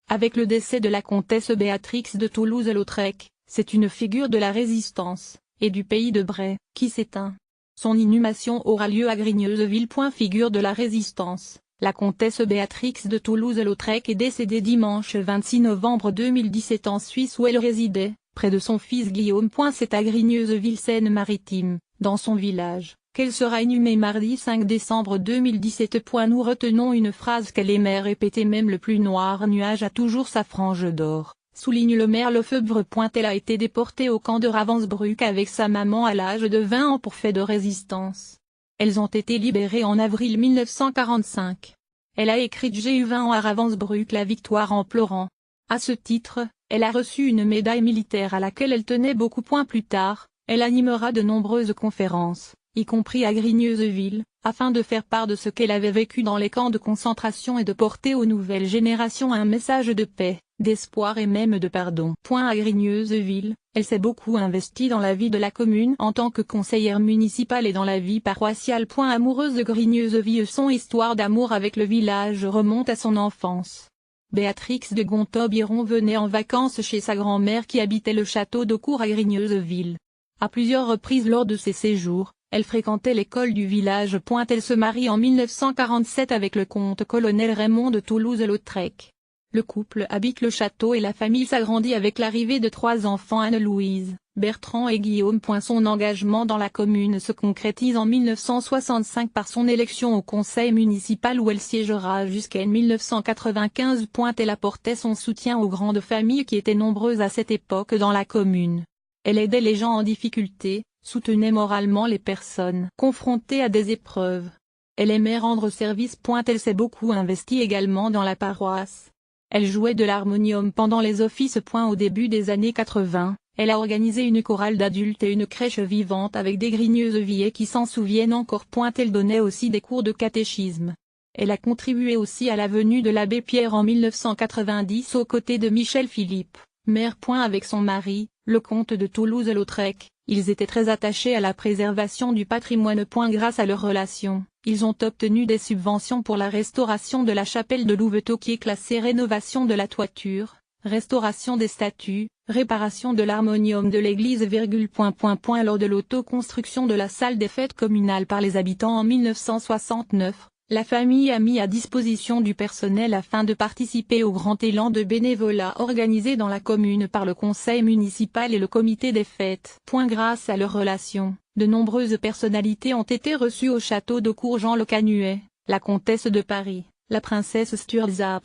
Avec le décès de la comtesse Béatrix de Toulouse-Lautrec, c'est une figure de la résistance, et du pays de Bray, qui s'éteint. Son inhumation aura lieu à Grigneuseville. Figure de la résistance, la comtesse Béatrix de Toulouse-Lautrec est décédée dimanche 26 novembre 2017 en Suisse où elle résidait, près de son fils Guillaume. C'est à Grigneuseville, Seine-Maritime, dans son village, qu'elle sera inhumée mardi 5 décembre 2017. Nous retenons une phrase qu'elle aimait répéter: même le plus noir nuage a toujours sa frange d'or, souligne le maire Lefebvre. Elle a été déportée au camp de Ravensbrück avec sa maman à l'âge de 20 ans pour fait de résistance. Elles ont été libérées en avril 1945. Elle a écrit: j'ai eu 20 ans à Ravensbrück, la victoire en pleurant. À ce titre, elle a reçu une médaille militaire à laquelle elle tenait beaucoup. Plus tard, elle animera de nombreuses conférences, y compris à Grigneuseville, afin de faire part de ce qu'elle avait vécu dans les camps de concentration et de porter aux nouvelles générations un message de paix, d'espoir et même de pardon. À Grigneuseville, elle s'est beaucoup investie dans la vie de la commune en tant que conseillère municipale et dans la vie paroissiale. Amoureuse de Grigneuseville, son histoire d'amour avec le village remonte à son enfance. Béatrix de Gontaut-Biron venait en vacances chez sa grand-mère qui habitait le château d'Aucourt à Grigneuseville. À plusieurs reprises lors de ses séjours, elle fréquentait l'école du village. Elle se marie en 1947 avec le comte-colonel Raymond de Toulouse-Lautrec. Le couple habite le château et la famille s'agrandit avec l'arrivée de 3 enfants, Anne-Louise, Bertrand et Guillaume. Son engagement dans la commune se concrétise en 1965 par son élection au conseil municipal où elle siégera jusqu'en 1995. Elle apportait son soutien aux grandes familles qui étaient nombreuses à cette époque dans la commune. Elle aidait les gens en difficulté, soutenait moralement les personnes confrontées à des épreuves. Elle aimait rendre service. Elle s'est beaucoup investie également dans la paroisse. Elle jouait de l'harmonium pendant les offices. Au début des années 80, elle a organisé une chorale d'adultes et une crèche vivante avec des Grigneusevillais qui s'en souviennent encore. Elle donnait aussi des cours de catéchisme. Elle a contribué aussi à la venue de l'abbé Pierre en 1990 aux côtés de Michel Philippe, maire. Avec son mari, le comte de Toulouse-Lautrec, ils étaient très attachés à la préservation du patrimoine. Grâce à leurs relations, ils ont obtenu des subventions pour la restauration de la chapelle de Louveteaux qui est classée rénovation de la toiture, restauration des statues, réparation de l'harmonium de l'église. Lors de l'autoconstruction de la salle des fêtes communales par les habitants en 1969, la famille a mis à disposition du personnel afin de participer au grand élan de bénévolat organisé dans la commune par le conseil municipal et le comité des fêtes. Grâce à leurs relations, de nombreuses personnalités ont été reçues au château d'Aucourt: Jean Le Canuet, la comtesse de Paris, la princesse Sturza.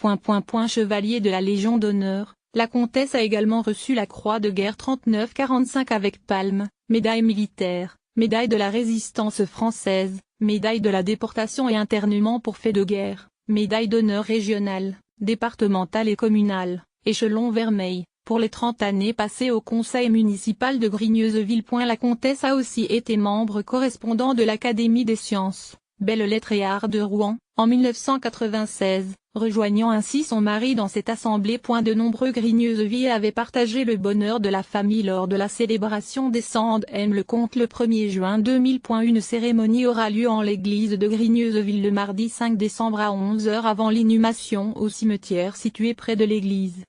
Chevalier de la Légion d'honneur, la comtesse a également reçu la croix de guerre 39-45 avec palme, médaille militaire, médaille de la résistance française, médaille de la déportation et internement pour fait de guerre, médaille d'honneur régionale, départementale et communale, échelon vermeil, pour les 30 années passées au conseil municipal de Grigneuseville. La comtesse a aussi été membre correspondant de l'Académie des sciences, belles-lettres et arts de Rouen, en 1996, rejoignant ainsi son mari dans cette assemblée. De nombreux Grigneusevillais avaient partagé le bonheur de la famille lors de la célébration des 100 ans le comte le 1er juin 2000. Une cérémonie aura lieu en l'église de Grigneuseville le mardi 5 décembre à 11 h avant l'inhumation au cimetière situé près de l'église.